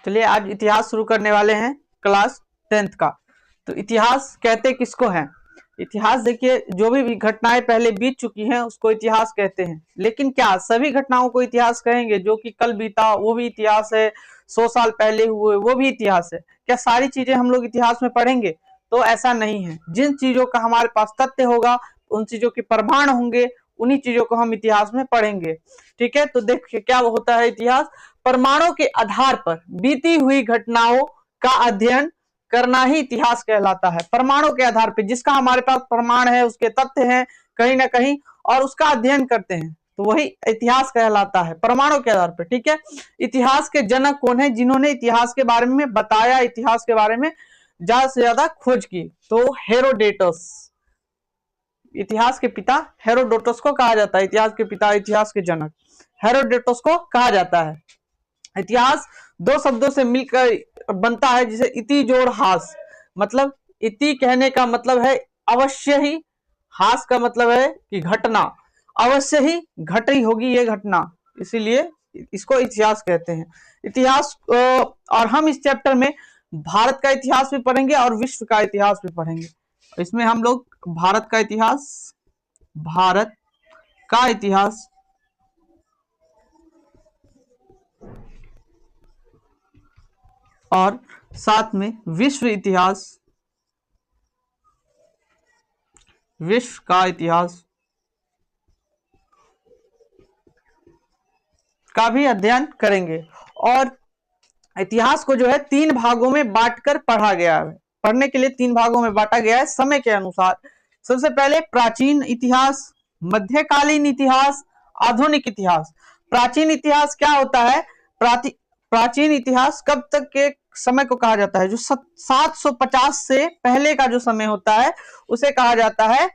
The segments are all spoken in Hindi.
चलिए आज इतिहास शुरू करने वाले हैं क्लास 10th का। तो इतिहास कहते किसको हैं? इतिहास देखिए, जो भी घटनाएं पहले बीत चुकी हैं उसको इतिहास कहते हैं। लेकिन क्या सभी घटनाओं को इतिहास कहेंगे? जो कि कल बीता वो भी इतिहास है, 100 साल पहले हुए वो भी इतिहास है। क्या सारी चीजें हम लोग इतिहास में पढ़ेंगे? तो ऐसा नहीं है। जिन चीजों का हमारे पास तथ्य होगा, उन चीजों के प्रमाण होंगे, उन्हीं चीजों को हम इतिहास में पढ़ेंगे। ठीक है, तो देखिए क्या होता है इतिहास। प्रमाणों के आधार पर बीती हुई घटनाओं का अध्ययन करना ही इतिहास कहलाता है। प्रमाणों के आधार पर, जिसका हमारे पास प्रमाण है, उसके तथ्य हैं कहीं ना कहीं, और उसका अध्ययन करते हैं, तो वही इतिहास कहलाता है, प्रमाणों के आधार पर। ठीक है, इतिहास के जनक कौन है? जिन्होंने इतिहास के बारे में बताया, इतिहास के बारे में ज्यादा से ज्यादा खोज की, तो हेरोडेटस। इतिहास के पिता हेरोडोटस को कहा जाता है। इतिहास के पिता, इतिहास के जनक हेरोडोटस को कहा जाता है। इतिहास दो शब्दों से मिलकर बनता है, जिसे इति जोड़ हास। मतलब इति कहने का मतलब है अवश्य ही, हास का मतलब है कि घटना, अवश्य ही घट ही होगी ये घटना, इसीलिए इसको इतिहास कहते हैं। इतिहास और हम इस चैप्टर में भारत का इतिहास भी पढ़ेंगे और विश्व का इतिहास भी पढ़ेंगे। इसमें हम लोग भारत का इतिहास और साथ में विश्व का इतिहास का भी अध्ययन करेंगे। और इतिहास को जो है 3 भागों में बांटकर पढ़ा गया है। पढ़ने के लिए 3 भागों में बांटा गया है समय के अनुसार। सबसे पहले प्राचीन इतिहास, मध्यकालीन इतिहास, आधुनिक इतिहास। प्राचीन इतिहास क्या होता है? प्राचीन इतिहास कब तक के समय को कहा जाता है? जो 750 से पहले का जो समय होता है उसे कहा जाता है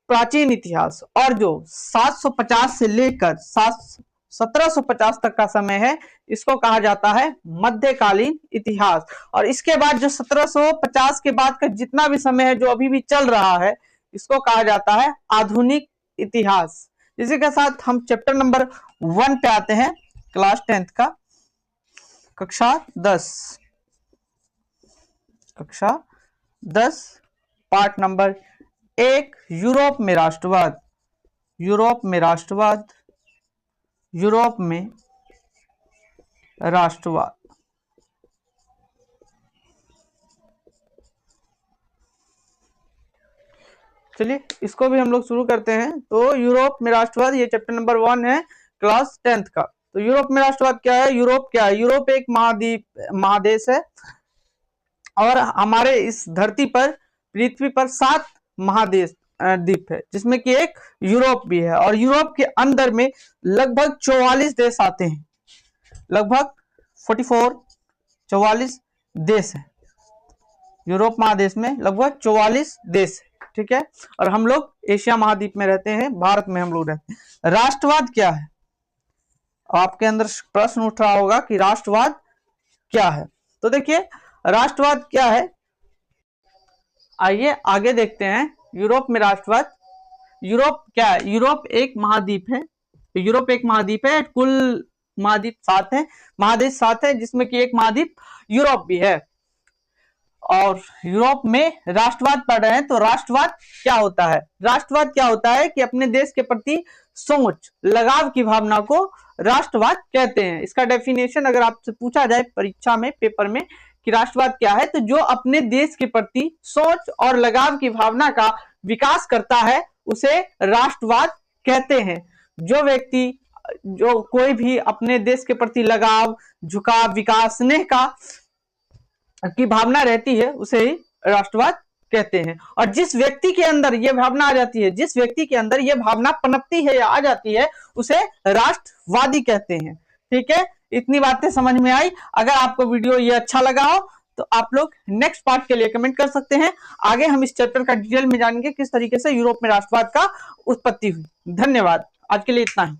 प्राचीन इतिहास। और जो 750 से लेकर 1750 तक का समय है, इसको कहा जाता है मध्यकालीन इतिहास। और इसके बाद जो 1750 के बाद का जितना भी समय है, जो अभी भी चल रहा है, इसको कहा जाता है आधुनिक इतिहास। इसी के साथ हम चैप्टर नंबर 1 पे आते हैं, क्लास 10th का, कक्षा 10 पार्ट नंबर 1, यूरोप में राष्ट्रवाद। चलिए इसको भी हम लोग शुरू करते हैं। तो यूरोप में राष्ट्रवाद, ये चैप्टर नंबर 1 है क्लास 10th का। तो यूरोप में राष्ट्रवाद क्या है? यूरोप क्या है? यूरोप एक महादेश है, और हमारे इस धरती पर, पृथ्वी पर 7 महादेश द्वीप है, जिसमें कि एक यूरोप भी है। और यूरोप के अंदर में लगभग 44 देश आते हैं, लगभग 44 देश है। यूरोप महादेश में लगभग 44 देश है। ठीक है, और हम लोग एशिया महाद्वीप में रहते हैं, भारत में हम लोग रहते हैं। राष्ट्रवाद क्या है? आपके अंदर प्रश्न उठ रहा होगा कि राष्ट्रवाद क्या है। तो देखिए राष्ट्रवाद क्या है, आइए आगे देखते हैं। यूरोप में राष्ट्रवाद, यूरोप क्या है? यूरोप एक महाद्वीप है। तो यूरोप एक महाद्वीप है, कुल महाद्वीप 7 है, महादेश 7 है, जिसमें कि एक महाद्वीप यूरोप भी है। और यूरोप में राष्ट्रवाद पढ़ रहे हैं। तो राष्ट्रवाद क्या होता है? राष्ट्रवाद क्या होता है कि अपने देश के प्रति सोच, लगाव की भावना को राष्ट्रवाद कहते हैं। इसका डेफिनेशन अगर आपसे पूछा जाए परीक्षा में, पेपर में, कि राष्ट्रवाद क्या है, तो जो अपने देश के प्रति सोच और लगाव की भावना का विकास करता है उसे राष्ट्रवाद कहते हैं। जो व्यक्ति, जो कोई भी अपने देश के प्रति लगाव, झुकाव, विकास, स्नेह की भावना रहती है, उसे ही राष्ट्रवाद कहते हैं। और जिस व्यक्ति के अंदर यह भावना आ जाती है, जिस व्यक्ति के अंदर यह भावना पनपती है या आ जाती है, उसे राष्ट्रवादी कहते हैं। ठीक है, इतनी बातें समझ में आई। अगर आपको वीडियो ये अच्छा लगा हो तो आप लोग नेक्स्ट पार्ट के लिए कमेंट कर सकते हैं। आगे हम इस चैप्टर का डिटेल में जानेंगे किस तरीके से यूरोप में राष्ट्रवाद का उत्पत्ति हुई। धन्यवाद, आज के लिए इतना ही।